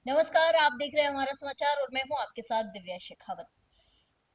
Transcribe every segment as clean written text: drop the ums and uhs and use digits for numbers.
नमस्कार, आप देख रहे हैं हमारा समाचार और मैं हूं आपके साथ दिव्या शेखावत।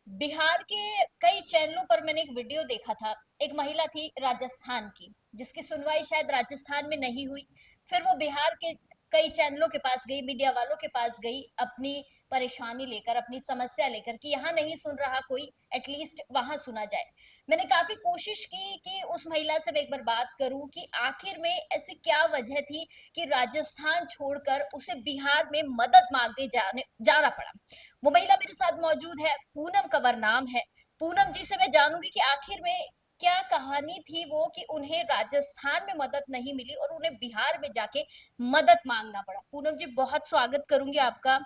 बिहार के कई चैनलों पर मैंने एक वीडियो देखा था। एक महिला थी राजस्थान की, जिसकी सुनवाई शायद राजस्थान में नहीं हुई। फिर वो बिहार के कई चैनलों के पास गई, मीडिया वालों के पास गई, अपनी परेशानी लेकर, अपनी समस्या लेकर कि यहाँ नहीं सुन रहा कोई, एटलीस्ट वहां सुना जाए। मैंने काफी कोशिश की कि उस महिला से मैं एक बार बात करूं कि आखिर में ऐसी क्या वजह थी कि राजस्थान छोड़कर उसे बिहार में मदद मांगने जाना पड़ा। वो महिला मेरे साथ मौजूद है, पूनम कंवर नाम है। पूनम जी से मैं जानूंगी कि आखिर में क्या कहानी थी वो कि उन्हें राजस्थान में मदद नहीं मिली और उन्हें बिहार में जाके मदद मांगना पड़ा। पूनम जी, बहुत स्वागत करूंगी आपका।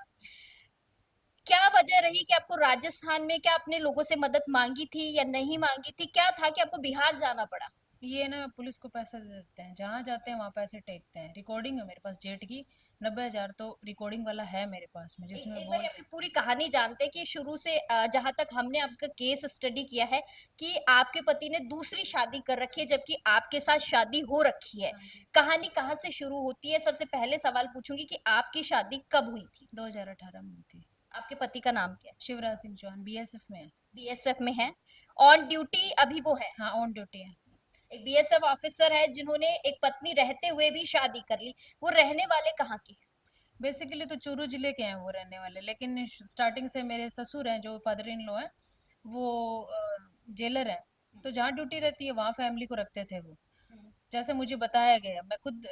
क्या वजह रही कि आपको राजस्थान में, क्या अपने लोगों से मदद मांगी थी या नहीं मांगी थी? क्या था कि आपको बिहार जाना पड़ा? ये ना पुलिस को पैसा दे देते हैं, जहाँ जाते हैं वहां पैसे टेकते हैं। रिकॉर्डिंग है मेरे पास जेट की 90,000 तो रिकॉर्डिंग वाला है मेरे पास में, जिसमें एक बार बोल आपकी पूरी कहानी जानते हैं कि शुरू से जहां तक हमने आपका केस स्टडी किया है कि आपके पति ने दूसरी शादी कर रखी है जबकि आपके साथ शादी हो रखी है। हाँ जी। कहानी कहाँ से शुरू होती है? सबसे पहले सवाल पूछूंगी कि आपकी शादी कब हुई थी? 2018 में हुई थी। आपके पति का नाम क्या है? शिवराज सिंह चौहान बीएसएफ में है। बीएसएफ में है। ऑन ड्यूटी अभी वो है? हाँ, ऑन ड्यूटी है। एक बीएसएफ ऑफिसर है जिन्होंने एक पत्नी रहते हुए भी शादी कर ली। वो रहने वाले कहाँ के हैं? बेसिकली तो चूरू जिले के हैं वो रहने वाले, लेकिन स्टार्टिंग से मेरे ससुर हैं जो फादर इन लॉ है, वो जेलर है। तो जहाँ ड्यूटी रहती है वहाँ फैमिली को रखते थे वो। हम्म, जैसे मुझे बताया गया, मैं खुद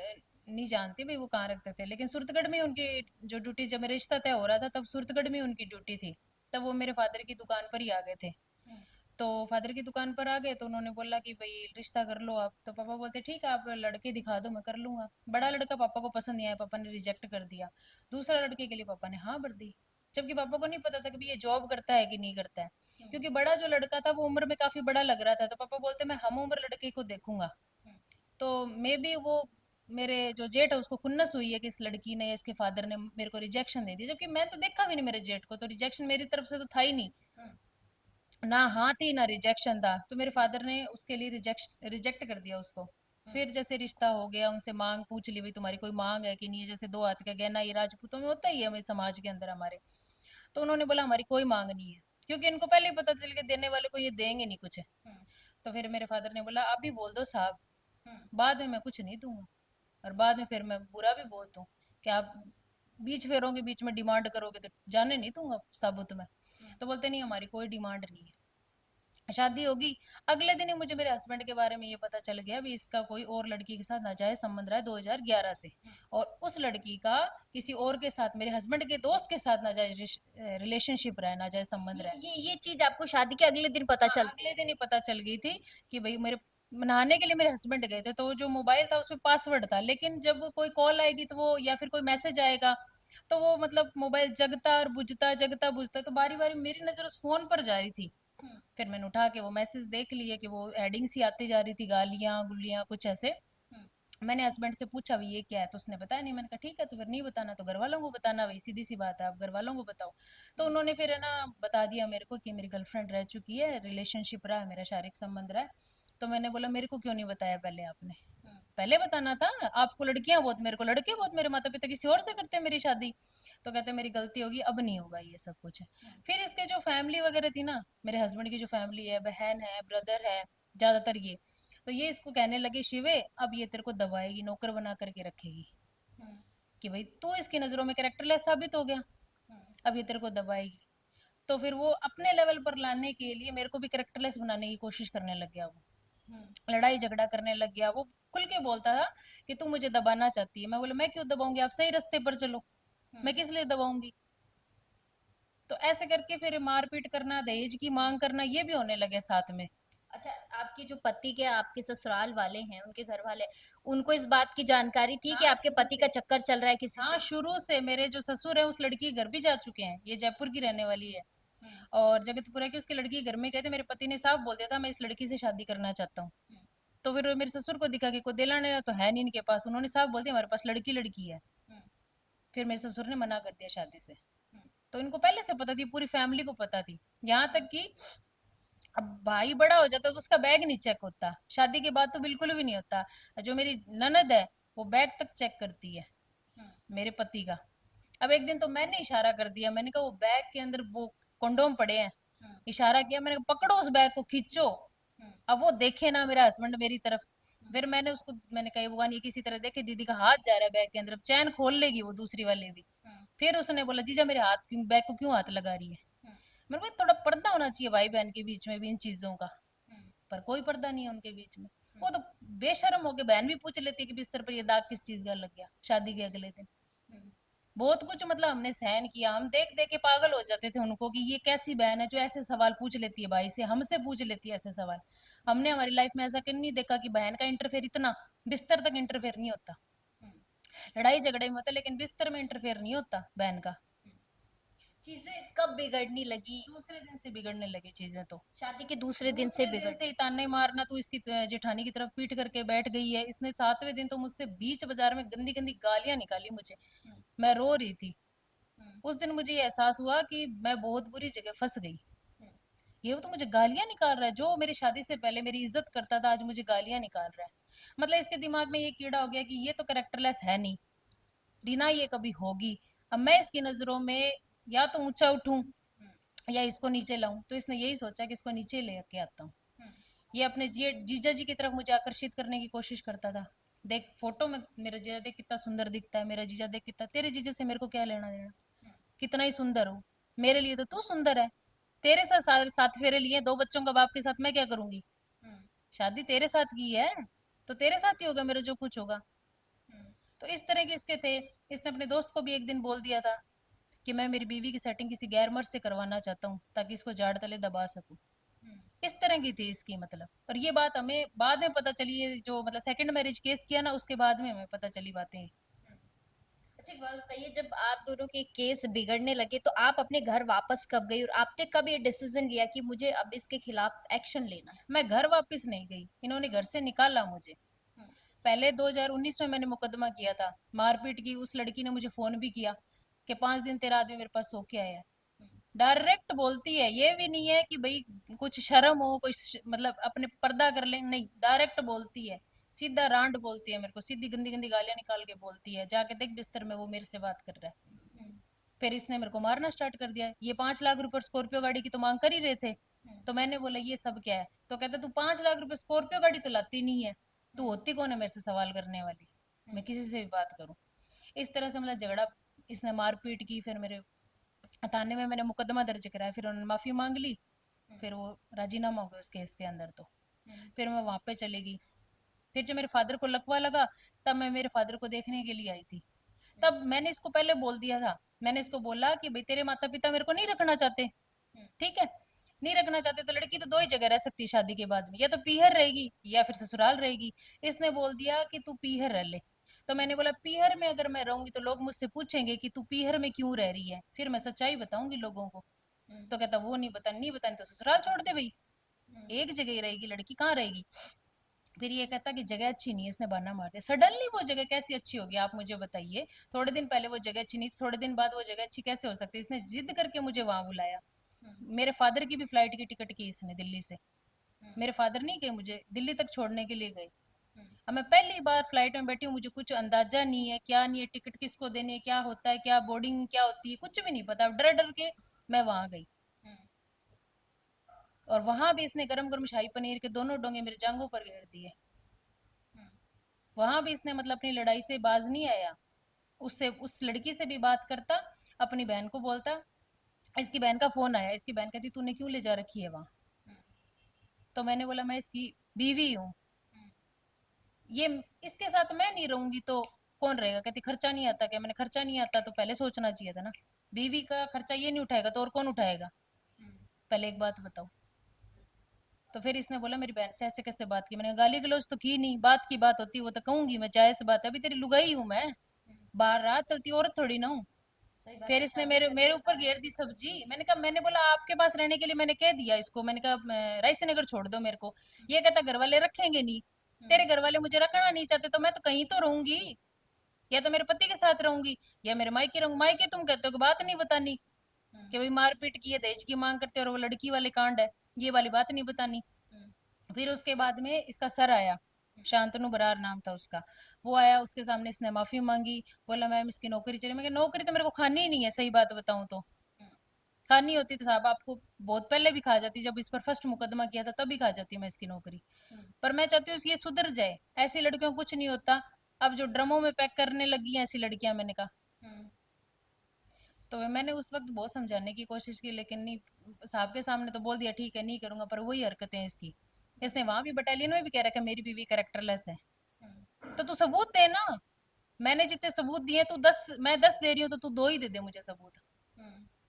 नहीं जानती भाई वो कहाँ रखते थे, लेकिन सुरतगढ़ में उनकी जो ड्यूटी, जब मेरा रिश्ता तय हो रहा था तब सुरतगढ़ में उनकी ड्यूटी थी। तब वो मेरे फादर की दुकान पर ही आ गए थे। हम्म, तो फादर की दुकान पर आ गए तो उन्होंने बोला कि भाई रिश्ता कर लो आप। तो पापा बोलते ठीक है, आप लड़के दिखा दो मैं कर लूंगा। बड़ा लड़का पापा को पसंद नहीं आया, पापा ने रिजेक्ट कर दिया। दूसरा लड़के के लिए पापा ने हाँ भर दी, जबकि पापा को नहीं पता था कि भाई ये जॉब करता है कि नहीं करता है। हम्म, क्योंकि बड़ा जो लड़का था वो उम्र में काफी बड़ा लग रहा था, तो पापा बोलते मैं हम उम्र लड़के को देखूंगा। हम्म, तो मे बी वो मेरे जो जेठ है उसको खुन्नस हुई है कि इस लड़की ने या इसके फादर ने मेरे को रिजेक्शन दे दी, जबकि मैं तो देखा भी नहीं मेरे जेठ को, तो रिजेक्शन मेरी तरफ से तो था ही नहीं। हम्म, ना हाँ थी ना रिजेक्शन था, तो मेरे फादर ने उसके लिए रिजेक्ट कर दिया उसको। हम्म, फिर जैसे रिश्ता हो गया, उनसे मांग पूछ ली भाई तुम्हारी कोई मांग है कि नहीं है, जैसे दो हाथ का गहना ये राजपूतों में होता ही है, हमारे समाज के अंदर हमारे। तो उन्होंने बोला हमारी कोई मांग नहीं है, क्योंकि इनको पहले ही पता चल के देने वाले को ये देंगे नहीं कुछ। हम्म, तो फिर मेरे फादर ने बोला अभी बोल दो साहब, हम्म, बाद में मैं कुछ नहीं दूंगा। और बाद में फिर मैं बुरा भी बोल दूं कि आप बीच फेरोगे, बीच में डिमांड करोगे तो जाने नहीं दूंगा साबुत में। हम्म। तो बोलते नहीं हमारी कोई डिमांड नहीं है। शादी होगी, अगले दिन ही मुझे मेरे हस्बैंड के बारे में ये पता चल गया भी इसका कोई और लड़की के साथ नाजायज संबंध रहा है 2011 से। और उस लड़की का किसी और के साथ, मेरे हस्बैंड के दोस्त के साथ नाजायज रिलेशनशिप रहा है, नाजायज संबंध रहा है। ये चीज आपको शादी के अगले दिन पता हाँ, चलती अगले है? दिन ही पता चल गई थी कि भाई मेरे नहाने के लिए मेरे हस्बैंड गए थे, तो जो मोबाइल था उसमें पासवर्ड था, लेकिन जब कोई कॉल आएगी तो वो, या फिर कोई मैसेज आएगा तो वो मतलब मोबाइल जगता और बुझता, जगता बुझता, तो बारी बारी मेरी नजर उस फोन पर जा रही थी। हम्म, फिर मैंने उठा के वो मैसेज देख लिए कि वो हेडिंग सी आती जा रही थी, गालियां गुलियां कुछ ऐसे। हम्म, मैंने हस्बैंड से पूछा भाई ये क्या है, तो उसने बताया नहीं। मैंने कहा ठीक है, तो फिर नहीं बताना तो घर वालों को बताना, भाई सीधी सी बात है, आप घर वालों को बताओ। तो हम्म, उन्होंने फिर है ना बता दिया मेरे को कि मेरी गर्लफ्रेंड रह चुकी है, रिलेशनशिप रहा है, मेरा शारीरिक संबंध रहा है। तो मैंने बोला मेरे को क्यों नहीं बताया पहले आपने, हम्म, पहले बताना था। आपको लड़कियां बहुत, मेरे को लड़के बहुत, मेरे माता पिता किसी और से करते हैं मेरी शादी। तो कहते मेरी गलती होगी, अब नहीं होगा ये सब कुछ। हम्म, फिर इसके जो फैमिली वगैरह थी ना, मेरे हस्बैंड की जो फैमिली है, बहन है, ब्रदर है, ज्यादातर ये, तो ये इसको कहने लगे शिवे अब ये तेरे को दबाएगी, नौकर बना करके रखेगी, हम्म, कि भाई तू इसकी नजरों में कैरेक्टरलेस साबित हो गया, हम्म, अब ये तेरे को दबाएगी। तो फिर वो अपने लेवल पर लाने के लिए मेरे को भी कैरेक्टरलेस बनाने की कोशिश करने लग गया वो, हम्म, लड़ाई झगड़ा करने लग गया वो। खुल के बोलता था कि तू मुझे दबाना चाहती है। मैं बोला मैं क्यों दबाऊंगी, आप सही रास्ते पर चलो, हम्म। मैं किस लिए दबाऊंगी। तो ऐसे करके फिर मारपीट करना, दहेज की मांग करना, ये भी होने लगे साथ में। अच्छा, आपके जो पति के, आपके ससुराल वाले हैं, उनके घर वाले, उनको इस बात की जानकारी थी कि हाँ आपके शुरू पति से। का चक्कर चल रहा है किसी हाँ से? शुरू से मेरे जो ससुर है उस लड़की के घर भी जा चुके हैं, ये जयपुर की रहने वाली है। हम्म, और जगतपुरा की उसकी लड़की के घर में गए थे, मेरे पति ने साफ बोल दिया था मैं इस लड़की से शादी करना चाहता हूँ। हम्म, तो फिर मेरे ससुर को दिखा कि कोई दिला नहीं तो है नहीं इनके पास, उन्होंने साफ बोल दिया हमारे पास लड़की लड़की है। हम्म, फिर मेरे ससुर ने मना कर दिया शादी से। हम्म, तो इनको पहले से पता थी, पूरी फैमिली को पता थी। यहाँ तक कि अब भाई बड़ा हो जाता तो उसका बैग नहीं चेक होता, शादी के बाद तो बिल्कुल भी नहीं होता। जो मेरी ननद है वो बैग तक चेक करती है हम्म, मेरे पति का। अब एक दिन तो मैंने इशारा कर दिया, मैंने कहा वो बैग के अंदर वो कंडोम पड़े हैं, हम्म, इशारा किया, मैंने कहा पकड़ो उस बैग को खींचो। हम्म, अब वो देखे ना मेरा हस्बैंड मेरी तरफ, हम्म, फिर मैंने उसको मैंने कहा भगवान ये किसी तरह देखे दीदी का हाथ जा रहा है बैग के अंदर, अब चैन खोल लेगी वो दूसरी वाली भी। हम्म, फिर उसने बोला जीजा मेरे हाथ क्यों, बैग को क्यों हाथ लगा रही है। हम्म, मैंने कहा थोड़ा पर्दा होना चाहिए भाई बहन के बीच में भी इन चीजों का, हम्म, पर कोई पर्दा नहीं है उनके बीच में। हम्म, वो तो बेशर्म होके बहन भी पूछ लेती है कि बिस्तर पर ये दाग किस चीज का लग गया शादी के अगले दिन। हम्म, बहुत कुछ मतलब हमने सहन किया, हम देख देख के पागल हो जाते थे उनको कि ये कैसी बहन है जो ऐसे सवाल पूछ लेती है भाई से, हमसे पूछ लेती है ऐसे सवाल। हमने हमारी लाइफ में ऐसा कहीं नहीं देखा कि बहन का इंटरफेयर इतना, बिस्तर तक इंटरफेयर नहीं होता। हम्म, लड़ाई झगड़े में होता है लेकिन बिस्तर में इंटरफेयर नहीं होता बहन का। हम्म। चीजें कब बिगड़ने लगी? दूसरे दिन से बिगड़ने लगी चीजें तो, शादी के दूसरे दिन से दूसरे दिन से बिगड़ने ही ताने मारना, तू इसकी जेठानी की तरफ पीट करके बैठ गई है, इसने 7वें दिन तो मुझसे बीच बाजार में गंदी गंदी गालियां निकाली मुझे। लगी। मैं रो रही थी। हम्म, उस दिन मुझे ये एहसास हुआ कि मैं बहुत बुरी जगह फंस गई। हम्म, ये तो मुझे गालियां निकाल रहा है, जो मेरी शादी से पहले मेरी इज्जत करता था आज मुझे गालियां निकाल रहा है। मतलब इसके दिमाग में ये कीड़ा हो गया कि ये तो करेक्टरलेस है नहीं, रीना ये कभी होगी। अब मैं इसकी नजरों में या तो ऊंचा उठूं हम्म, या इसको नीचे लाऊं, तो इसने यही सोचा कि इसको नीचे लेके आता हूँ। हम्म, ये अपने जीजा जी की तरफ मुझे आकर्षित करने की कोशिश करता था। देख फोटो में मेरा जीजा देख कितना सुंदर दिखता है, मेरा जीजा देख कितना, तेरे जीजा से मेरे को क्या लेना देना, हम्म, कितना ही सुंदर हो, मेरे लिए तो तू सुंदर है। तेरे साथ सात फेरे लिए, 2 बच्चों का बाप के साथ मैं क्या करूंगी, हम्म, शादी तेरे साथ की है तो तेरे साथ ही होगा मेरा जो कुछ होगा। हम्म, तो इस तरह के इसके थे। इसने अपने दोस्त को भी एक दिन बोल दिया था कि मैं मेरी बीवी की सेटिंग किसी गैर मर्द से करवाना चाहता हूँ ताकि इसको जाड़ तले दबा सकूं। हम्म, इस तरह की थी इसकी मतलब, और ये बात हमें बाद में पता चली, ये जो मतलब सेकंड मैरिज केस किया ना उसके बाद में हमें पता चली बातें। हम्म। अच्छा एक बात बताइए, जब आप दोनों के केस बिगड़ने लगे तो आप अपने घर वापस कब गई और आपने कब ये डिसीजन लिया कि मुझे अब इसके खिलाफ एक्शन लेना है? मैं घर वापस नहीं गई, इन्होंने घर से निकाला मुझे। हम्म, पहले 2019 में मैंने मुकदमा किया था मारपीट की, उस लड़की ने मुझे फोन भी किया कि 5 दिन तेरा आदमी मेरे पास सो के आया है। हम्म, डायरेक्ट बोलती है, ये भी नहीं है कि भाई कुछ शर्म हो, कुछ मतलब अपने पर्दा कर ले, नहीं डायरेक्ट बोलती है, सीधा रांड बोलती है मेरे को, सीधी गंदी गंदी गालियां निकाल के बोलती है, जाके देख बिस्तर में वो मेरे से बात कर रहा है। हम्म, फिर इसने मेरे को मारना स्टार्ट कर दिया। ये 5 लाख रुपए स्कॉर्पियो गाड़ी की तो मांग कर ही रहे थे। हम्म, तो मैंने बोला ये सब क्या है, तो कहता तू 5 लाख रुपए स्कॉर्पियो गाड़ी तो लाती नहीं है, तू हम्म, होती कौन है मेरे से सवाल करने वाली, हम्म, मैं किसी से भी बात करूं। इस तरह से मतलब झगड़ा, इसने मारपीट की, फिर मेरे थाने में मैंने मुकदमा दर्ज कराया, फिर उन्होंने माफी मांग ली, हम्म, फिर वो राजीनामा हो गया उस केस के अंदर। तो हम्म, फिर मैं वहां पे चली गई। फिर जब मेरे फादर को लकवा लगा तब मैं मेरे फादर को देखने के लिए आई थी। हम्म, तब मैंने इसको पहले बोल दिया था, मैंने इसको बोला कि भाई तेरे माता पिता मेरे को नहीं रखना चाहते, हम्म, ठीक है, नहीं रखना चाहते तो लड़की तो 2 ही जगह रह सकती है शादी के बाद में, या तो पीहर रहेगी या फिर ससुराल रहेगी। इसने बोल दिया कि तू पीहर रह ले। तो मैंने बोला पीहर में अगर मैं रहूंगी तो लोग मुझसे पूछेंगे कि तू पीहर में क्यों रह रही है, फिर मैं सच्चाई बताऊंगी लोगों को। हम्म, तो कहता वो नहीं बतानी, नहीं बतानी तो ससुराल छोड़ दे भाई, हम्म, एक जगह ही रहेगी लड़की, कहाँ रहेगी। फिर ये कहता कि जगह अच्छी नहीं है, इसने बहाना मार दिया। सडनली वो जगह कैसी अच्छी होगी आप मुझे बताइए, थोड़े दिन पहले वो जगह अच्छी नहीं थी, थोड़े दिन बाद वो जगह अच्छी कैसे हो सकती है। इसने जिद करके मुझे वहां बुलाया। हम्म, मेरे फादर की भी फ्लाइट की टिकट की इसने दिल्ली से, हम्म, मेरे फादर नहीं गए मुझे दिल्ली तक छोड़ने के लिए गए। हम्म, अब मैं पहली बार फ्लाइट में बैठी हूँ, मुझे कुछ अंदाजा नहीं है क्या नहीं है, टिकट किसको देनी है, क्या होता है, क्या बोर्डिंग क्या होती है, कुछ भी नहीं पता, डर डर के मैं वहां गई। हम्म, और वहां भी इसने गरम गरम शाही पनीर के दोनों डोंगे मेरे जांघों पर घेर दिए। हम्म, वहां भी इसने मतलब अपनी लड़ाई से बाज नहीं आया, उससे उस लड़की से भी बात करता, अपनी बहन को बोलता। इसकी बहन का फोन आया, इसकी बहन कहती तूने क्यों ले जा रखी है वहां। हम्म, तो मैंने बोला मैं इसकी बीवी हूँ, हम्म, ये इसके साथ मैं नहीं रहूंगी तो कौन रहेगा। कहती खर्चा नहीं आता क्या, मैंने खर्चा नहीं आता तो पहले सोचना चाहिए था ना, बीवी का खर्चा ये नहीं उठाएगा तो और कौन उठाएगा, हम्म, पहले एक बात बताओ। तो फिर इसने बोला मेरी बहन से ऐसे कैसे बात की, मैंने कहा, गाली गलौज तो की नहीं, बात की बात होती वो तो कहूंगी मैं, जायज बात है, अभी तेरी लुगाई हूं मैं, हम्म, बाहर राह चलती औरत थोड़ी ना हूँ। सही बात फिर है, इसने शादी मेरे करके मेरे ऊपर बताना घेर दी चाहिए। सब्जी। मैंने कहा, मैंने बोला आपके पास रहने के लिए मैंने कह दिया इसको, मैंने कहा राइस नगर छोड़ दो मेरे को। हम्म, ये कहता घर वाले रखेंगे नहीं, हम्म, तेरे घर वाले मुझे रखना नहीं चाहते तो मैं तो कहीं तो रहूंगी, या तो मेरे पति के साथ रहूंगी या मेरे मायके रहूंगी। मायके तुम कहते हो कि बात नहीं बतानी, हम्म, कि भाई मारपीट की है, दहेज की मांग करते हो और वो लड़की वाले कांड है, ये वाली बात नहीं बतानी। हम्म, फिर उसके बाद में इसका सर आया, शांतनु बरार नाम था उसका। वो आया, उसके सामने इसने माफी मांगी, बोला मैम इसकी नौकरी चली। मैं कहा, नौकरी तो मेरे को खानी ही नहीं है, सही बात बताऊं तो। खानी होती तो साहब आपको बहुत पहले भी खा जाती, जब इस पर फर्स्ट मुकदमा किया था तभी खा जाती मैं इसकी नौकरी। पर मैं चाहती हूँ ये सुधर जाए, ऐसी लड़कियों को कुछ नहीं होता। अब जो ड्रमों में पैक करने लगी हैं ऐसी लड़कियां, मैंने कहा। तो मैंने उस वक्त बहुत समझाने की कोशिश की, लेकिन नहीं, साहब के सामने तो बोल दिया ठीक है नहीं करूंगा, पर वही हरकतें हैं इसकी। इसने वहां भी बटालियन में भी कह रखा है मेरी बीवी कैरेक्टरलेस है। तो तू सबूत दे ना। मैंने जितने सबूत दिए तू 10, मैं 10 दे रही हूँ तो तू 2 ही दे दे मुझे सबूत।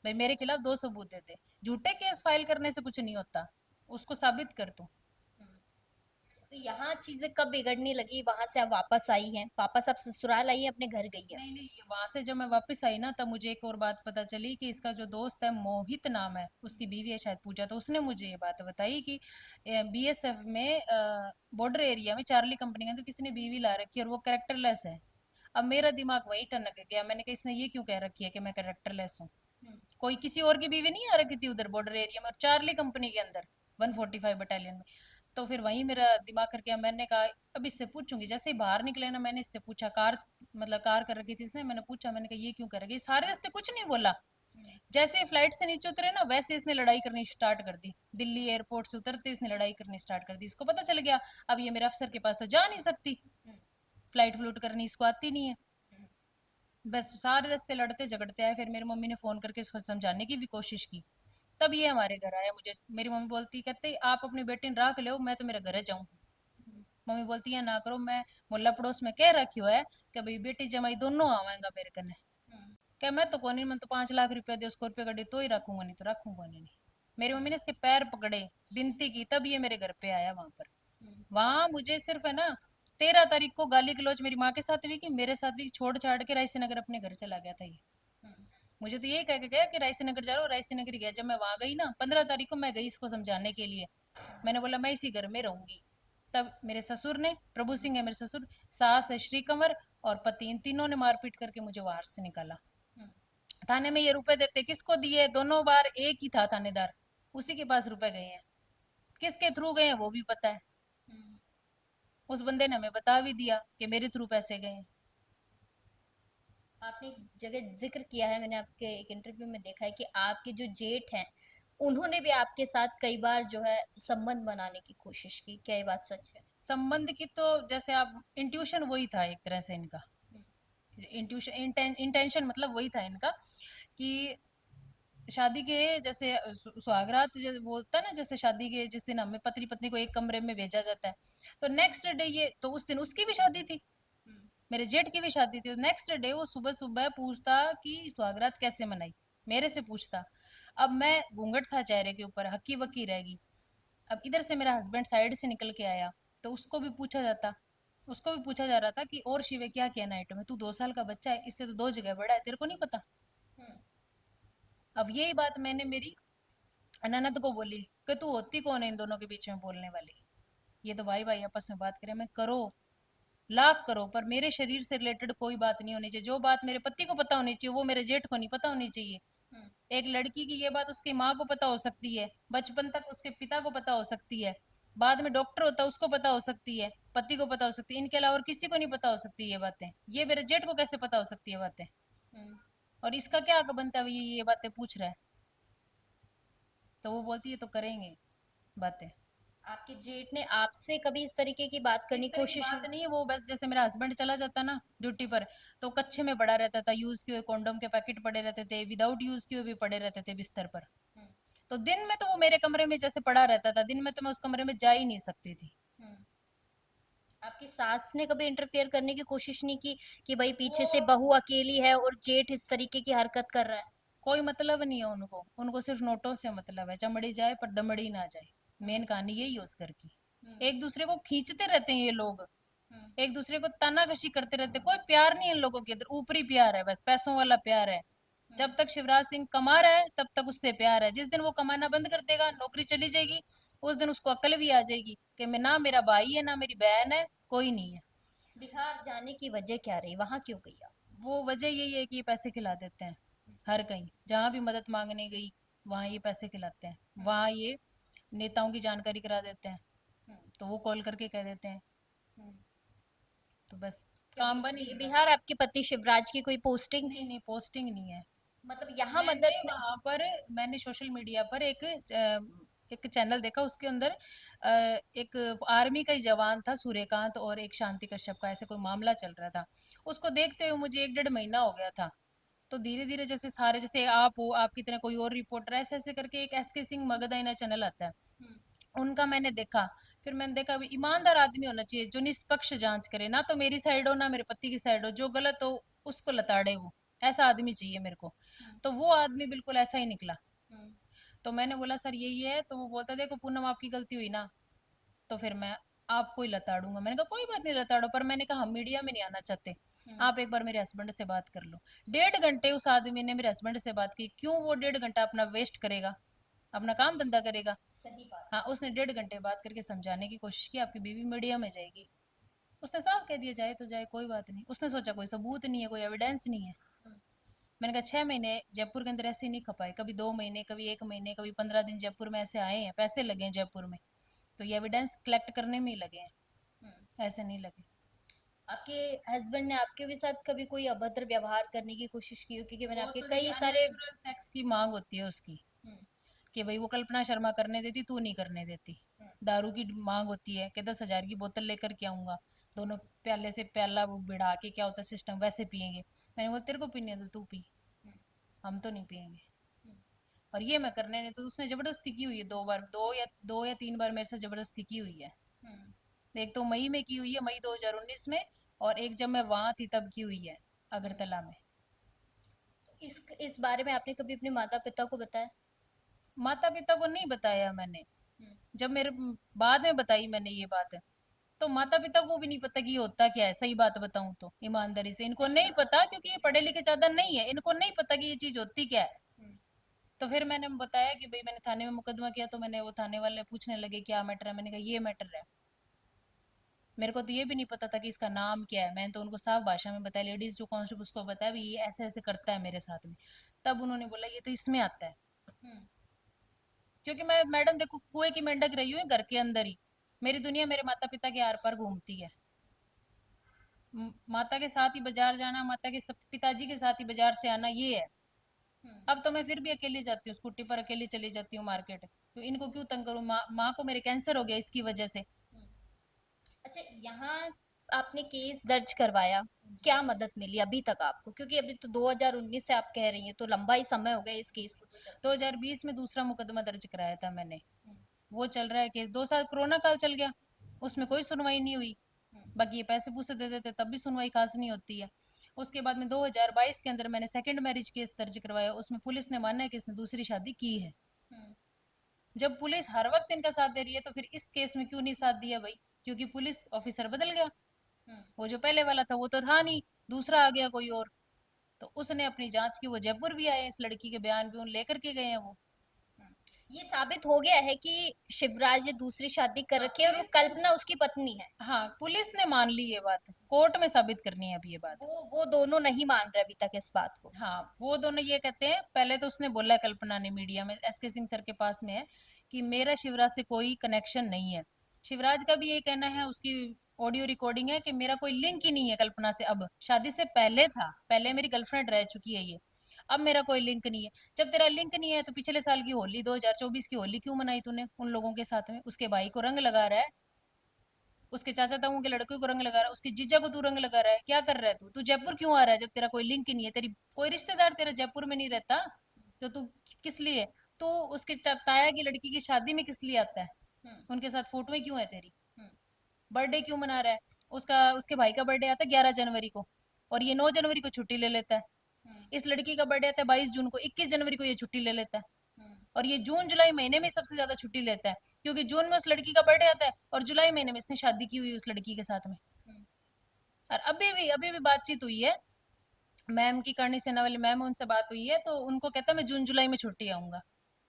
भाई मेरे खिलाफ 2 सबूत दे दे। झूठे केस फाइल करने से कुछ नहीं होता, उसको साबित कर तू। तो यहाँ चीजें कब बिगड़ने लगी, वहां से आप वापस आई हैं, वापस आप ससुराल आई हैं, अपने घर गई हैं? नहीं नहीं, वहां से जब मैं वापस आई ना, तब मुझे एक और बात पता चली कि इसका जो दोस्त है मोहित नाम है, उसकी बीवी है शायद पूजा, तो उसने मुझे ये बात बताई कि बीएसएफ में बॉर्डर एरिया में चार्ली कंपनी के अंदर किसी ने बीवी ला रखी है और वो कैरेक्टरलेस है। अब मेरा दिमाग वही टनक गया, मैंने कहा इसने ये क्यों कह रखी है कि मैं कैरेक्टरलेस हूँ। कोई किसी और की बीवी नहीं आ रखी थी उधर बॉर्डर एरिया में, और चार्ली कंपनी के अंदर 145 बटालियन में। तो फिर वहीं मेरा दिमाग कर गया, मैंने कहा अब इससे पूछूंगी। जैसे ही बाहर निकले ना, मैंने इससे पूछा, कार मतलब कार कर रखी थी इसने, मैंने पूछा, मैंने कहा ये क्यों कर रखी, सारे रास्ते कुछ नहीं बोला। जैसे ही फ्लाइट से नीचे उतरे ना, वैसे इसने लड़ाई करनी स्टार्ट कर दी। दिल्ली एयरपोर्ट से उतरते इसने लड़ाई करनी स्टार्ट कर दी। इसको पता चल गया अब ये मेरे अफसर के पास तो जा नहीं सकती, फ्लाइट फ्लूट करनी इसको आती नहीं है। बस सारे रास्ते लड़ते झगड़ते आए। फिर मेरी मम्मी ने फोन करके इसको समझाने की भी कोशिश की, तब ये हमारे घर आया। मुझे मेरी मम्मी बोलती, कहते आप अपनी बेटी ने रख लो, मैं तो मेरे घर जाऊं। मम्मी बोलती है ना करो, मैं मोहल्ला पड़ोस में कह रखियो है कि भाई बेटी जमाई दोनों आवेंगा मेरे कने। क्या मैं तो कोनी, मैं तो 5 लाख रुपया दे स्कॉर्पियो गाड़ी तो ही रखूंगा, नहीं तो रखूंगा नहीं। मेरी मम्मी ने इसके पैर पकड़े, विनती की, तब ये मेरे घर पे आया। वहां पर, वहां मुझे सिर्फ है ना 13 तारीख को गाली गलौज मेरी माँ के साथ भी की, मेरे साथ भी, छोड़ छाड़ के रायसी नगर अपने घर चला गया था ये। मुझे तो यही कह के गया कि रायसी नगर जा रहा हूँ, रायसी नगर गया। जब मैं वहां गई ना 15 तारीख को, मैं गई इसको समझाने के लिए, मैंने बोला मैं इसी घर में रहूंगी। तब मेरे ससुर ने, प्रभु सिंह है मेरे ससुर, सास है श्री कंवर, और पति, इन तीनों ने मारपीट करके मुझे बाहर से निकाला। थाने में ये रुपए देते किसको दिए, दोनों बार एक ही था थानेदार, उसी के पास रुपए गए हैं। किसके थ्रू गए हैं वो भी पता है, उस बंदे ने हमें बता भी दिया कि मेरे थ्रू पैसे गए हैं। आपने एक जगह जिक्र किया है, मैंने आपके एक इंटरव्यू में देखा है कि आपके जो जेठ हैं उन्होंने भी आपके साथ कई बार जो है संबंध बनाने की कोशिश की, क्या ये बात सच है? संबंध की तो जैसे आप, इंट्यूशन वही था एक तरह से इनका। इंट्यूशन इंटेंशन मतलब वही था इनका कि शादी के जैसे सुहागरात जैसे बोलता है ना, जैसे शादी के जिस दिन हमें पति पत्नी को एक कमरे में भेजा जाता है, तो नेक्स्ट डे ये, तो उस दिन उसकी भी शादी थी, मेरे जेठ की भी शादी थी। तो नेक्स्ट डे वो सुबह सुबह पूछता कि सुहागरात कैसे मनाई, मेरे से पूछता। अब मैं, घूंघट था चेहरे के ऊपर, हक्की बक्की रहेगी। अब इधर से मेरा हस्बैंड साइड से निकल के आया, तो उसको भी पूछा जाता, उसको भी पूछा जा रहा था कि और शिवे क्या किया नाइट में, तू 2 साल का बच्चा है, इससे तो 2 जगह बड़ा है, तेरे को नहीं पता। अब यही बात मैंने मेरी ननद को बोली कि तू होती कौन है इन दोनों के बीच में बोलने वाली। ये तो भाई भाई आपस में बात करें, मैं करो लाख करो, पर मेरे शरीर से रिलेटेड कोई बात नहीं होनी चाहिए। जो बात मेरे पति को पता होनी चाहिए वो मेरे जेठ को नहीं पता होनी चाहिए। एक लड़की की ये बात उसकी माँ को पता हो सकती है, बचपन तक उसके पिता को पता हो सकती है, बाद में डॉक्टर होता है उसको पता हो सकती है, पति को पता हो सकती है, इनके अलावा और किसी को नहीं पता हो सकती ये बातें। ये मेरे जेठ को कैसे पता हो सकती है बातें, और इसका क्या हक बनता है ये बातें पूछ रहा है। तो वो बोलती है तो करेंगे बातें। आपके जेठ ने आपसे कभी इस तरीके की बात इस करने की तरह की कोशिश बात नहीं है, वो बस जैसे मेरा हस्बैंड चला जाता ना ड्यूटी पर, तो कच्छे में पड़ा रहता था, यूज किए हुए कॉन्डोम के पैकेट पड़े रहते थे, विदाउट यूज किए हुए भी पड़े रहते थे बिस्तर पर। तो दिन में तो वो मेरे कमरे में जैसे पड़ा रहता था, दिन में तो मैं उस कमरे में जा ही नहीं सकती थी। आपकी सास ने कभी इंटरफेयर करने की कोशिश नहीं की कि भाई पीछे से वो, बहू अकेली है और जेठ इस तरीके की हरकत कर रहा है? कोई मतलब नहीं है उनको, उनको सिर्फ नोटों से मतलब है, चमड़ी जाए पर दमड़ी ना जाए। मेन कहानी यही है उस घर की। एक दूसरे को खींचते रहते हैं ये लोग, एक दूसरे को तानाकशी करते रहते, कोई प्यार नहीं है इन लोगों के अंदर, ऊपरी प्यार है, बस पैसों वाला प्यार है। जब तक शिवराज सिंह कमा रहा है तब तक उससे प्यार है, जिस दिन वो कमाना बंद कर देगा, नौकरी चली जाएगी, उस दिन उसको अक्ल भी आ जाएगी कि मैं, ना मेरा भाई है ना मेरी बहन है, कोई नहीं है। बिहार जाने की वजह क्या रही, वहां क्यों गई आप? वो वजह यही है कि ये पैसे खिला देते हैं, हर कहीं जहां भी मदद मांगने गई वहां ये पैसे खिलाते हैं, वहां ये नेताओं की जानकारी करा देते हैं, तो वो कॉल करके कह देते हैं हम्म। तो बस क्या काम बन ही नहीं रहा। बिहार आपके पति शिवराज की कोई पोस्टिंग नहीं थी? नहीं, पोस्टिंग नहीं है। मतलब यहाँ मैंने मदद वहां पर, मैंने सोशल मीडिया पर एक चैनल देखा, उसके अंदर एक आर्मी का ही जवान था सूर्यकांत, और एक शांति कश्यप का ऐसे कोई मामला चल रहा था। उसको देखते हुए मुझे 1 डेढ़ महीना हो गया था। तो धीरे धीरे जैसे सारे, जैसे आप हो, आपकी तरह कोई और रिपोर्टर, ऐसे ऐसे करके एक एस के सिंह मगधाइना चैनल आता है, हम्म, उनका मैंने देखा। फिर मैंने देखा अभी ईमानदार आदमी होना चाहिए जो निष्पक्ष जांच करे, ना तो मेरी साइड हो ना मेरे पति की साइड हो, जो गलत हो उसको लताड़े, वो ऐसा आदमी चाहिए मेरे को। हम्म, तो वो आदमी बिल्कुल ऐसा ही निकला। हम्म, तो मैंने बोला सर यही है, तो वो बोलता देखो पूनम आपकी गलती हुई ना, तो फिर मैं आपको ही लताड़ूंगा। मैंने कहा कोई बात नहीं लताड़ो, पर मैंने कहा हम मीडिया में नहीं आना चाहते, हम्म, आप एक बार मेरे हस्बैंड से बात कर लो। 1.5 घंटे उस आदमी ने मेरे हस्बैंड से बात की, क्यों वो 1.5 घंटा अपना वेस्ट करेगा, अपना काम धंधा करेगा। सही बात हाँ, उसने 1.5 घंटे बात करके समझाने की कोशिश की आपकी बीवी मीडिया में जाएगी। उसने साफ कह दिया जाए तो जाए, कोई बात नहीं। उसने सोचा कोई सबूत नहीं है, कोई एविडेंस नहीं है। है। मैंने कहा 6 महीने जयपुर के अंदर ऐसे ही नहीं खपाए, कभी 2 महीने, कभी 1 महीने, कभी 15 दिन जयपुर में ऐसे आए हैं, पैसे लगे हैं जयपुर में, तो ये एविडेंस कलेक्ट करने में ही लगे हैं, हम्म। ऐसे नहीं लगे। आपके हस्बैंड ने आपके भी साथ कभी कोई अभद्र व्यवहार करने की कोशिश की हो? क्योंकि मैंने वो आपके तो जी कई सारे अननेचुरल सेक्स की मांग होती है उसकी, हम्म, कि भाई वो कल्पना शर्मा करने देती, तू नहीं करने देती। हम्म, दारू की मांग होती है कि 10,000 की बोतल लेकर के आऊंगा, दोनों प्याले से प्याला वो बिढ़ा के, क्या होता है सिस्टम, वैसे पियेंगे। मैंने बोला तेरे को पीने है तो तू पी, हम्म, हम तो नहीं पियेंगे। हम्म, और ये मैं करने नहीं, तो उसने जबरदस्ती की हुई है 2 बार, दो या 3 बार मेरे साथ जबरदस्ती की हुई है। हम्म। एक तो मई में की हुई है, मई 2019 में, और एक जब मैं वहां थी तब की हुई है, हम्म। अगरतला में। तो इस बारे में आपने कभी अपने माता पिता को बताया? माता पिता को नहीं बताया मैंने। हम्म, जब मेरे बाद में बताई मैंने ये बात, तो माता पिता को भी नहीं पता कि ये होता क्या है। सही बात बताऊं तो ईमानदारी से इनको नहीं नहीं पता पता, था क्योंकि ये उसको। पढ़े लिखे ज्यादा नहीं है, इनको नहीं पता कि ये चीज होती क्या है। हम्म, तो फिर मैंने बताया कि भाई मैंने थाने में मुकदमा किया, तो मैंने, वो थाने वाले पूछने लगे क्या मैटर है, मैंने कहा ये मैटर है। मेरे को तो ये भी नहीं पता था कि इसका नाम क्या है, मैंने तो उनको साफ भाषा में बताया, लेडीज जो कांस्टेबल उसको बताया भी ये ऐसे ऐसे करता है मेरे साथ में। तब उन्होंने बोला ये तो इसमें आता है। हम्म, क्योंकि मैं मैडम देखो कुएं की मेंढक रही हूँ घर के अंदर ही, मेरी दुनिया मेरे माता पिता के आर पार घूमती है। माता के साथ ही बाजार जाना, माता के पिताजी के साथ ही बाजार से आना, ये है। हम्म, अब तो मैं फिर भी अकेली जाती हूँ, स्कूटी पर अकेली चली जाती हूँ मार्केट, तो इनको क्यों तंग करूँ। माँ को मेरे कैंसर हो गया इसकी वजह से। हम्म। अच्छा, यहाँ आपने केस दर्ज करवाया, क्या मदद मिली अभी तक आपको? क्योंकि अभी तो 2019 से आप कह रही हैं, तो लंबा ही समय हो गया इस केस को तो चलते हुए। 2020 में दूसरा मुकदमा दर्ज कराया था मैंने, हम्म, वो चल रहा है केस। 2 साल कोरोना काल चल गया, उसमें कोई सुनवाई नहीं हुई। हम्म, बाकी ये पैसे पूसे दे देते तब भी सुनवाई खास नहीं होती है। उसके बाद में 2022 के अंदर मैंने सेकंड मैरिज केस दर्ज करवाया, उसमें पुलिस ने माना है कि इसने दूसरी शादी की है। हम्म, जब पुलिस हर वक्त इनका साथ दे रही है, तो फिर इस केस में क्यों नहीं साथ दिया भाई? क्योंकि पुलिस ऑफिसर बदल गया, हम्म, वो जो पहले वाला था वो तो था नहीं, दूसरा आ गया कोई और। तो उसने अपनी जांच की, वो जयपुर भी आए, इस लड़की के बयान भी उन लेकर के गए हैं वो। हम्म। ये साबित हो गया है कि शिवराज ने दूसरी शादी कर हाँ रखी है और वो पुलिस ने, कल्पना उसकी पत्नी है। हाँ पुलिस ने मान ली ये बात, कोर्ट में साबित करनी है अब ये बात। वो दोनों नहीं मान रहे अभी तक इस बात को। हाँ वो दोनों ये कहते हैं, पहले तो उसने बोला कल्पना ने मीडिया में, एस के सिंह सर के पास में है, कि मेरा शिवराज से कोई कनेक्शन नहीं है। शिवराज का भी ये कहना है, उसकी ऑडियो रिकॉर्डिंग है, कि मेरा कोई लिंक ही नहीं है कल्पना से, अब शादी से पहले था, पहले मेरी गर्लफ्रेंड रह चुकी है ये, अब मेरा कोई लिंक नहीं है। जब तेरा लिंक नहीं है तो पिछले साल की होली, 2024 की होली क्यों मनाई तूने उन लोगों के साथ में? उसके भाई को रंग लगा रहा है, उसके चाचा ताऊ के लड़के को रंग लगा रहा है, उसके जीजा को तू रंग लगा रहा है, क्या कर रहा है तू? तू जयपुर क्यों आ रहा है जब तेरा कोई लिंक ही नहीं है, तेरी कोई रिश्तेदार तेरा जयपुर में नहीं रहता, तो तू किस लिए, तू उसके ताया की लड़की की शादी में किस लिए आता है? हम्म, उनके साथ फोटोएं क्यों है तेरी? हम्म, बर्थडे क्यों मना रहा है? उसका, उसके भाई का बर्थडे आता है 11 जनवरी को, और ये 9 जनवरी को छुट्टी ले लेता है। हम्म, इस लड़की का बर्थडे आता है 22 जून को, 21 जनवरी को ये छुट्टी ले लेता है। हम्म, और ये जून जुलाई महीने में सबसे ज्यादा छुट्टी लेता है, क्योंकि जून में उस लड़की का बर्थडे आता है, और जुलाई महीने में इसने शादी की हुई उस लड़की के साथ में। हम्म, और अभी भी बातचीत हुई है, मैम की, करणी सेना वाली मैम, उनसे बात हुई है, तो उनको कहता है मैं जून जुलाई में छुट्टी आऊंगा।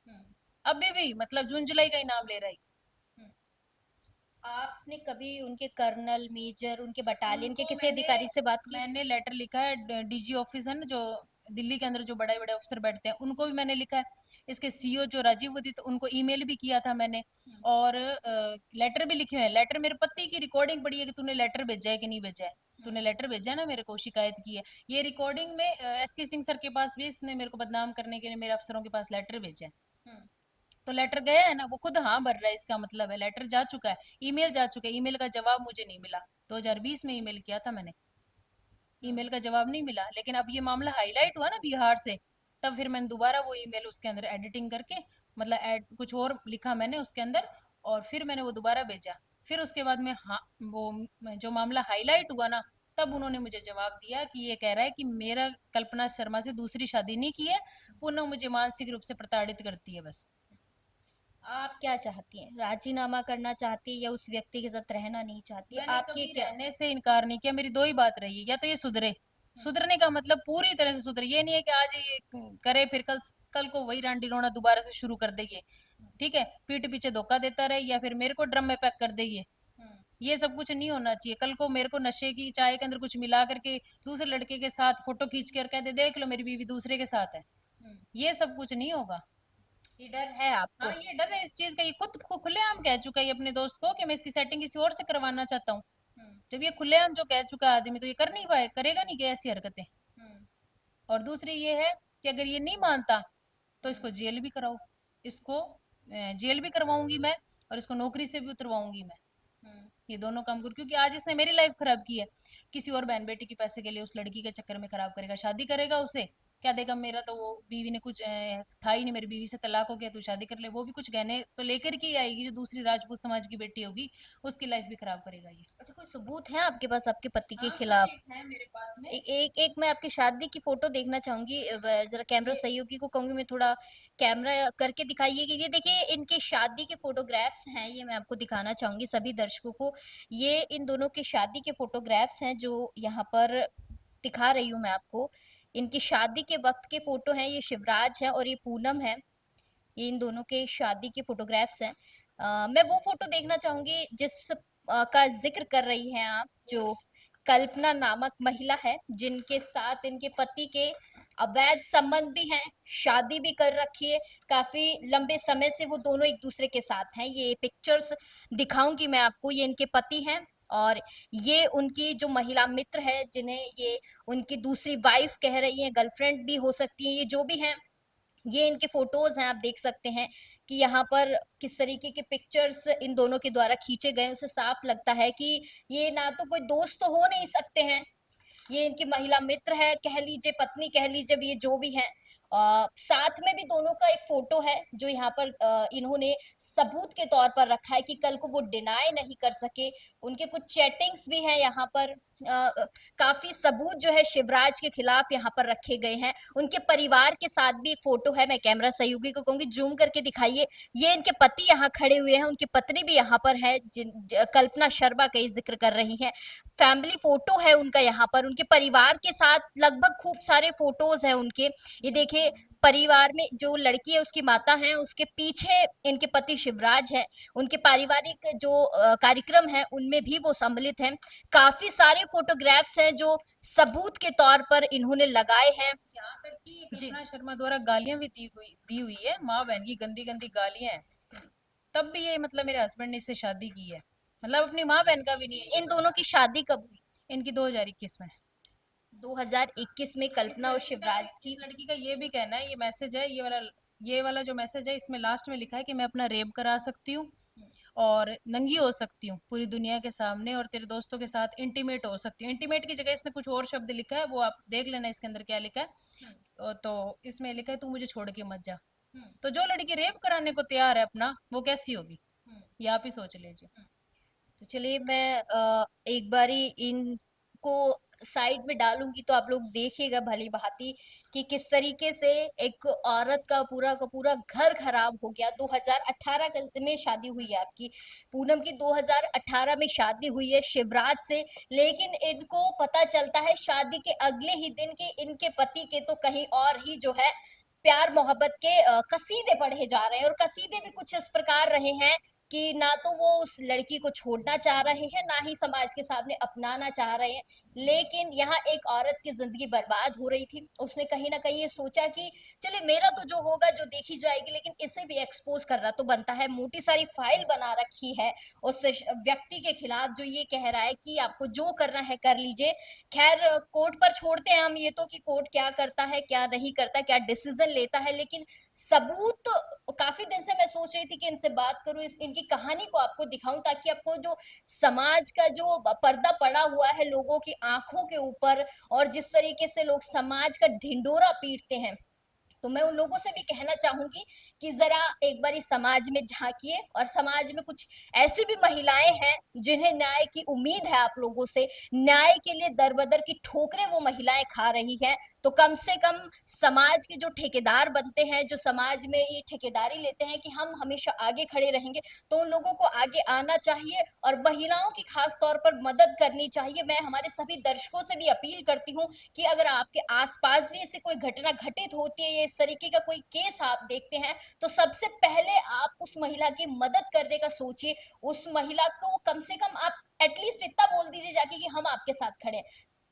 हम्म, अभी भी मतलब जून जुलाई का ही नाम ले रहा है। हम्म। आपने कभी उनके कर्नल, मेजर, उनके बटालियन के उनको किसी मैंने अधिकारी से बात की? मैंने लेटर लिखा है, डीजी ऑफिस है ना जो दिल्ली के अंदर जो बड़े बड़े अफसर बैठते हैं उनको भी मैंने लिखा है। इसके सीईओ जो राजीव उदित उनको ईमेल भी किया था मैंने, और लेटर भी लिखे हुए हैं। लेटर मेरे पति की रिकॉर्डिंग पड़ी है कि तूने लेटर भेजा है कि नहीं भेजा है, तूने लेटर भेजा है ना, मेरे को शिकायत की है। ये रिकॉर्डिंग में एसके सिंह सर के पास भी इसने मेरे को बदनाम करने के लिए मेरे अफसरों के पास लेटर भेजा है। तो लेटर गया है ना, वो खुद हाँ भर रहा है, इसका मतलब है लेटर जा चुका है, ईमेल जा चुका है, ईमेल का जवाब मुझे नहीं मिला। 2020 में ईमेल किया था मैंने, ईमेल का जवाब नहीं मिला। लेकिन अब ये मामला हाईलाइट हुआ ना बिहार से, तब फिर मैंने दोबारा वो ईमेल उसके अंदर एडिटिंग करके, मतलब कुछ और लिखा मैंने उसके अंदर, और फिर मैंने वो दोबारा भेजा। फिर उसके बाद में हाँ, वो जो मामला हाईलाइट हुआ ना, तब उन्होंने मुझे जवाब दिया कि ये कह रहा है कि मेरा कल्पना शर्मा से दूसरी शादी नहीं की है, पुनः मुझे मानसिक रूप से प्रताड़ित करती है बस। आप क्या चाहती हैं, राजीनामा करना चाहती है या उस व्यक्ति के साथ रहना नहीं चाहती है, मैंने आपकी कभी क्या? रहने से इनकार नहीं किया, मेरी दो ही बात रही है, या तो ये सुधरे, सुधरने का मतलब पूरी तरह से सुधरे, ये नहीं है कि आज ये करे फिर कल कल को वही रांडी रोना दोबारा से शुरू कर देगी, ठीक है, पीठ पीछे धोखा देता रहे या फिर मेरे को ड्रम में पैक कर देगी। ये सब कुछ नहीं होना चाहिए। कल को मेरे को नशे की चाय के अंदर कुछ मिला करके दूसरे लड़के के साथ फोटो खींच कर कह दे देख लो मेरी बीवी दूसरे के साथ है, ये सब कुछ नहीं होगा। ये डर है आपको? हाँ, ये डर है इस चीज का, ये खुद खुलेआम कह चुका है ये अपने दोस्त को कि मैं इसकी सेटिंग किसी और से करवाना चाहता हूँ। जब ये खुलेआम जो कह चुका है आदमी, तो ये कर नहीं पाए, करेगा नहीं क्या ऐसी हरकतें। और दूसरी ये है कि अगर ये नहीं मानता तो इसको जेल भी कराओ, इसको जेल भी करवाऊंगी मैं, और इसको नौकरी से भी उतरवाऊंगी मैं। ये दोनों काम करूँ, क्योंकि आज इसने मेरी लाइफ खराब की है, किसी और बहन बेटी के पैसे के लिए उस लड़की के चक्कर में खराब करेगा, शादी करेगा उसे, क्या देगा, मेरा तो वो बीवी ने कुछ था ही नहीं, मेरी बीवी से तलाक हो गया, तू शादी कर ले, वो भी कुछ गहने तो लेकर के ही आएगी, जो दूसरी राजपूत समाज की बेटी होगी उसकी लाइफ भी खराब करेगा ये। अच्छा, कोई सबूत है आपके पास आपके पति के हाँ, कुछ खिलाफ? एक है मेरे पास में। एक एक मैं आपकी शादी की फोटो देखना चाहूंगी, जरा कैमरा ये सहयोगी को कहूंगी मैं थोड़ा कैमरा करके दिखाइए कि ये देखिए इनके शादी के फोटोग्राफ्स हैं, ये मैं आपको दिखाना चाहूंगी सभी दर्शकों को। ये इन दोनों के शादी के फोटोग्राफ्स हैं जो यहाँ पर दिखा रही हूँ मैं आपको। इनकी शादी के वक्त के फोटो हैं, ये शिवराज है और ये पूनम है। ये इन दोनों के शादी के फोटोग्राफ्स हैं। मैं वो फोटो देखना चाहूंगी जिस का जिक्र कर रही हैं आप, जो कल्पना नामक महिला है जिनके साथ इनके पति के अवैध संबंध भी हैं, शादी भी कर रखी है, काफी लंबे समय से वो दोनों एक दूसरे के साथ हैं। ये पिक्चर्स दिखाऊंगी मैं आपको, ये इनके पति हैं और ये उनकी जो महिला मित्र है जिन्हें ये उनकी दूसरी वाइफ कह रही है, गर्लफ्रेंड भी हो सकती है, ये जो भी हैं, ये इनके फोटोज हैं। आप देख सकते हैं कि यहाँ पर किस तरीके के पिक्चर्स इन दोनों के द्वारा खींचे गए, उसे साफ लगता है कि ये ना तो कोई दोस्त तो हो नहीं सकते हैं, ये इनकी महिला मित्र है कह लीजिए, पत्नी कह लीजिए, ये जो भी है। साथ में भी दोनों का एक फोटो है जो यहाँ पर इन्होंने सबूत के तौर पर रखा है कि कल को वो डिनाई नहीं कर सके। उनके कुछ चैटिंग्स भी हैं यहाँ पर। काफी सबूत जो है शिवराज के खिलाफ यहाँ पर रखे गए हैं। उनके परिवार के साथ भी एक फोटो है, मैं कैमरा सहयोगी को कहूंगी जूम करके दिखाइए। ये इनके पति यहाँ खड़े हुए हैं, उनकी पत्नी भी यहाँ पर है कल्पना शर्मा का ही जिक्र कर रही है। फैमिली फोटो है उनका यहाँ पर, उनके परिवार के साथ लगभग खूब सारे फोटोज हैं उनके। ये देखिए परिवार में जो लड़की है उसकी माता है, उसके पीछे इनके पति शिवराज है। उनके पारिवारिक जो कार्यक्रम है उनमें भी वो सम्मिलित हैं। काफी सारे फोटोग्राफ्स हैं जो सबूत के तौर पर इन्होंने लगाए हैं। यहाँ तक कि जी। कल्पना शर्मा द्वारा गालियां भी दी हुई है, माँ बहन की गंदी गंदी गालियां हैं, तब भी ये मतलब मेरे हस्बैंड ने इससे शादी की है, मतलब अपनी माँ बहन का भी नहीं है ये इन दोनों बंदा। की शादी कब हुई? इनकी 2021 में। 2021 में कल्पना और शिवराज इस की। लड़की का ये भी कहना है, ये मैसेज है, ये वाला जो मैसेज है इसमें लास्ट में लिखा है कि मैं अपना रेप करा सकती हूँ और नंगी हो सकती हूँ पूरी दुनिया के सामने, और तेरे दोस्तों के साथ इंटीमेट हो सकती हूँ। इंटीमेट की जगह इसने कुछ और शब्द लिखा है, वो आप देख लेना इसके अंदर क्या लिखा है। तो इसमें लिखा है तू मुझे छोड़ के मत जा। तो जो लड़की रेप कराने को तैयार है अपना, वो कैसी होगी, ये आप ही सोच लीजिए। तो चलिए मैं एक बारी इनको साइड में डालूंगी तो आप लोग देखिएगा भली भांति कि किस तरीके से एक औरत का पूरा घर खराब हो गया। 2018 में शादी हुई है आपकी पूनम की, 2018 में शादी हुई है शिवराज से। लेकिन इनको पता चलता है शादी के अगले ही दिन कि इनके पति के तो कहीं और ही जो है प्यार मोहब्बत के कसीदे पढ़े जा रहे हैं, और कसीदे भी कुछ इस प्रकार रहे हैं कि ना तो वो उस लड़की को छोड़ना चाह रहे हैं, ना ही समाज के सामने अपनाना चाह रहे हैं। लेकिन यहाँ एक औरत की ज़िंदगी बर्बाद हो रही थी। उसने कहीं न कहीं ये सोचा कि चलिए मेरा तो जो होगा जो देखी जाएगी, लेकिन इसे भी एक्सपोज़ करना तो बनता है। मोटी सारी फाइल बना रखी है उस व्यक्ति के खिलाफ जो ये कह रहा है कि आपको जो करना है कर लीजिए। ख़ैर कोर्ट पर छोड़ते हैं हम ये तो कि कोर्ट क्या करता है, क्या नहीं करता, क्या डिसीज़न लेता है, लेकिन सबूत काफ़ी दिन से मैं सोच रही थी कि इनसे बात करूँ, इस इनकी कहानी को आपको दिखाऊँ ताकि आपको जो समाज का जो पर्दा पड़ा हुआ है लोगों की आँखों के ऊपर और जिस तरीके से लोग समाज का ढिंढोरा पीटते हैं, तो मैं उन लोगों से भी कहना चाहूँगी कि ज़रा एक बारी समाज में झाँकिए और समाज में कुछ ऐसी भी महिलाएँ हैं, जिन्हें न्याय की उम्मीद है आप लोगों से। न्याय के लिए दर-बदर की ठोकरें वो महिलाएँ खा रही हैं, तो कम से कम समाज के जो ठेकेदार बनते हैं, जो समाज में ये ठेकेदारी लेते हैं कि हम हमेशा आगे खड़े रहेंगे, तो उन लोगों को आगे आना चाहिए और महिलाओं की खास तौर पर मदद करनी चाहिए। मैं हमारे सभी दर्शकों से भी अपील करती हूँ कि अगर आपके आस-पास भी ऐसी कोई घटना घटित होती है या इस तरीके का कोई केस आप देखते हैं, तो सबसे पहले आप उस महिला की मदद करने का सोचिए। उस महिला को कम से कम आप एटलीस्ट इतना बोल दीजिए जाके कि हम आपके साथ खड़े हैं।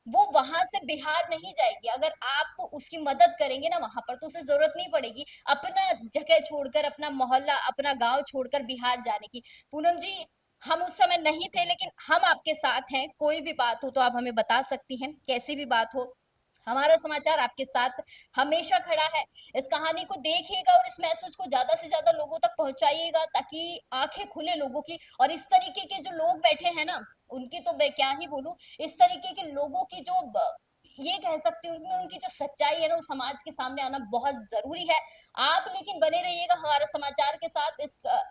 वो वहाँ से बिहार नहीं जाएगी, अगर आप उसकी मदद करेंगे ना वहाँ पर तो उसे ज़रूरत नहीं पड़ेगी अपना जगह छोड़कर, अपना मोहल्ला, अपना गाँव छोड़कर बिहार जाने की। पूनम जी, हम उस समय नहीं थे लेकिन हम आपके साथ हैं, कोई भी बात हो तो आप हमें बता सकती हैं, कैसी भी बात हो। हमारा समाचार आपके साथ हमेशा खड़ा है। इस कहानी को देखिएगा और इस मैसेज को ज़्यादा से ज़्यादा लोगों तक पहुँचाइएगा ताकि आँखें खुले लोगों की और इस तरीके के जो लोग बैठे हैं ना, उनकी तो मैं क्या ही बोलूँ, इस तरीके के लोगों की जो ये कह सकती हूँ उनमें उनकी जो सच्चाई है ना, वो समाज के सामने आना बहुत ज़रूरी है। आप लेकिन बने रहिएगा हमारा समाचार के साथ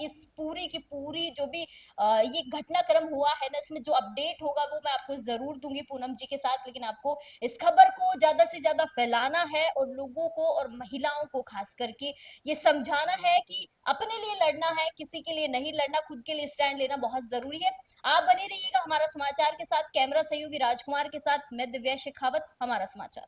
इस पूरी की पूरी जो भी ये घटनाक्रम हुआ है ना, इसमें जो अपडेट होगा वो मैं आपको ज़रूर दूँगी पूनम जी के साथ। लेकिन आपको इस खबर को ज़्यादा से ज़्यादा फैलाना है और लोगों को और महिलाओं को खास करके ये समझाना है कि अपने लिए लड़ना है, किसी के लिए नहीं लड़ना, खुद के लिए स्टैंड लेना बहुत ज़रूरी है। आप बने रहिएगा हमारा समाचार के साथ, कैमरा सहयोगी राजकुमार के साथ मैं दिव्या शेखावत, हमारा समाचार।